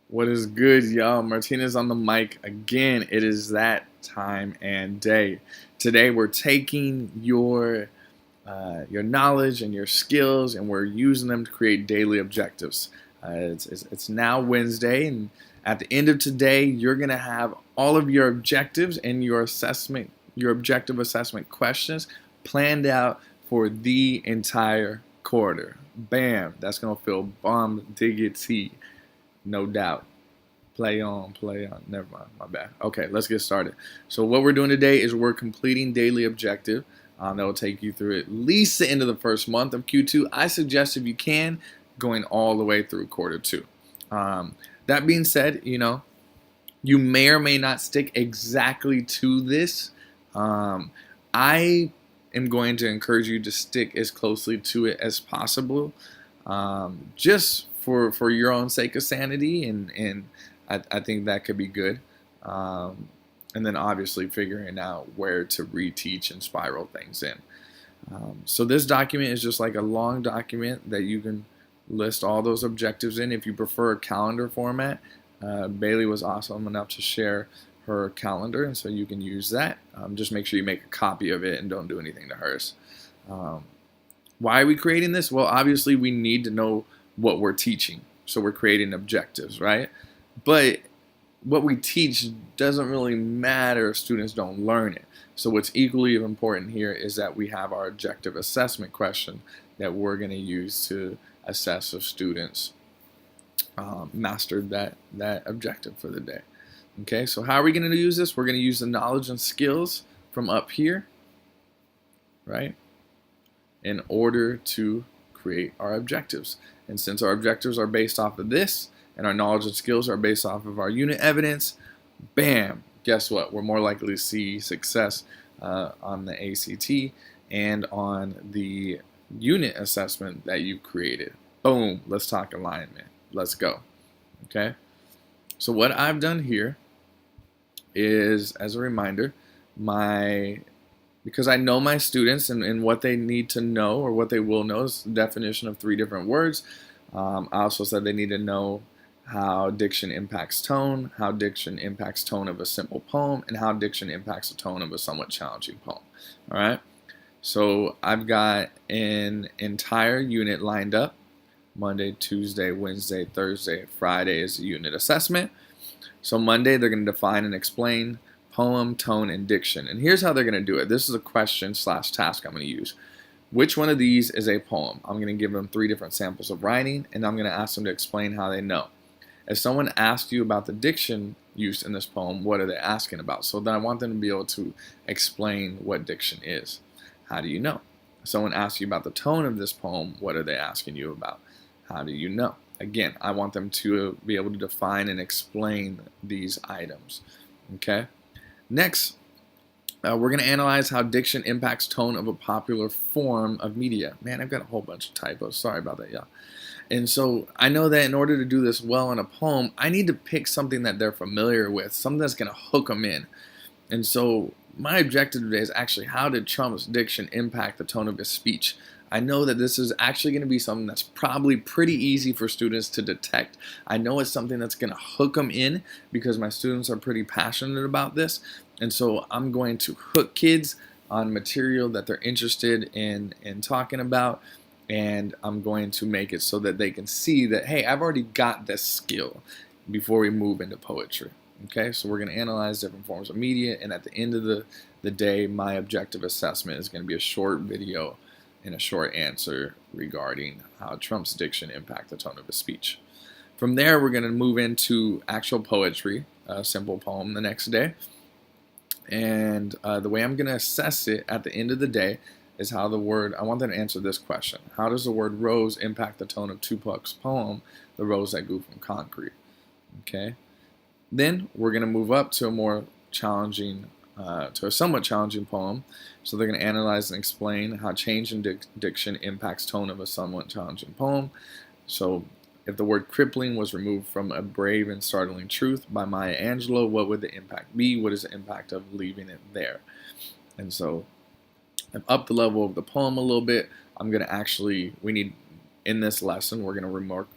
What is good, y'all? Martinez on the mic again. It is that time and day. Today we're taking your knowledge and your skills, and we're using them to create daily objectives. It's now Wednesday, and at the end of today, you're gonna have all of your objectives and your objective assessment questions planned out for the entire quarter. Bam! That's gonna feel bomb diggity, no doubt. Play on, play on. Never mind, my bad. Okay, let's get started. So what we're doing today is we're completing daily objective. That will take you through at least the end of the first month of Q2. I suggest, if you can, going all the way through quarter two. That being said, you may or may not stick exactly to this. I am going to encourage you to stick as closely to it as possible, just for your own sake of sanity, and I think that could be good. And then obviously figuring out where to reteach and spiral things in. So this document is just like a long document that you can list all those objectives in. If you prefer a calendar format, Bailey was awesome enough to share her calendar, and so you can use that. Just make sure you make a copy of it and don't do anything to hers. Why are we creating this? Well, obviously we need to know what we're teaching, so we're creating objectives, right? But what we teach doesn't really matter if students don't learn it. So what's equally important here is that we have our objective assessment question that we're going to use to assess if students mastered that objective for the day. Okay, so how are we going to use this? We're going to use the knowledge and skills from up here, right, in order to create our objectives. And since our objectives are based off of this, and our knowledge and skills are based off of our unit evidence, bam, guess what? We're more likely to see success on the ACT and on the unit assessment that you've created. Boom, let's talk alignment. Let's go. Okay? So what I've done here is, as a reminder, because I know my students and what they need to know, or what they will know, is the definition of 3 different words. I also said they need to know how diction impacts tone, how diction impacts tone of a simple poem, and how diction impacts the tone of a somewhat challenging poem. All right? So I've got an entire unit lined up. Monday, Tuesday, Wednesday, Thursday, Friday is the unit assessment. So Monday, they're going to define and explain poem, tone, and diction. And here's how they're going to do it. This is a question/task I'm going to use. Which one of these is a poem? I'm going to give them 3 different samples of writing, and I'm going to ask them to explain how they know. If someone asks you about the diction used in this poem, what are they asking about? So then I want them to be able to explain what diction is. How do you know? If someone asks you about the tone of this poem, what are they asking you about? How do you know? Again, I want them to be able to define and explain these items. Okay? Next, we're going to analyze how diction impacts tone of a popular form of media. Man, I've got a whole bunch of typos. Sorry about that, y'all. And so I know that in order to do this well in a poem, I need to pick something that they're familiar with, something that's going to hook them in. And so my objective today is actually, how did Trump's diction impact the tone of his speech? I know that this is actually going to be something that's probably pretty easy for students to detect. I know it's something that's going to hook them in because my students are pretty passionate about this. And so I'm going to hook kids on material that they're interested in talking about. And I'm going to make it so that they can see that, hey, I've already got this skill before we move into poetry. Okay, so we're going to analyze different forms of media, and at the end of the day, my objective assessment is going to be a short video and a short answer regarding how Trump's diction impacts the tone of his speech. From there, we're going to move into actual poetry, a simple poem the next day. And the way I'm going to assess it at the end of the day is how the word, I want them to answer this question. How does the word rose impact the tone of Tupac's poem, The Rose That Grew from Concrete? Okay. Then we're going to move up to a more challenging, to a somewhat challenging poem. So they're going to analyze and explain how change in diction impacts tone of a somewhat challenging poem. So if the word crippling was removed from A Brave and Startling Truth by Maya Angelou, what would the impact be? What is the impact of leaving it there? And so I've upped the level of the poem a little bit. I'm going to actually, in this lesson, we're going to remark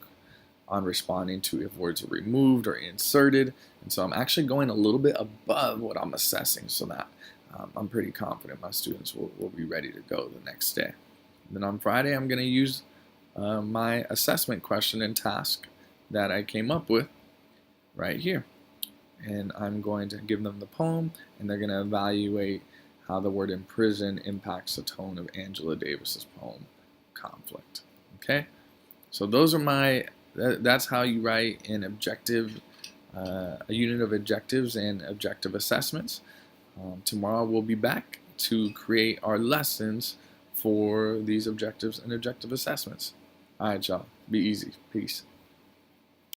on responding to if words are removed or inserted. And so I'm actually going a little bit above what I'm assessing, so that I'm pretty confident my students will be ready to go the next day. And then on Friday, I'm going to use my assessment question and task that I came up with right here. And I'm going to give them the poem, and they're going to evaluate how the word imprison impacts the tone of Angela Davis's poem, Conflict. Okay? So those are that's how you write an objective, a unit of objectives and objective assessments. Tomorrow we'll be back to create our lessons for these objectives and objective assessments. All right, y'all. Be easy. Peace.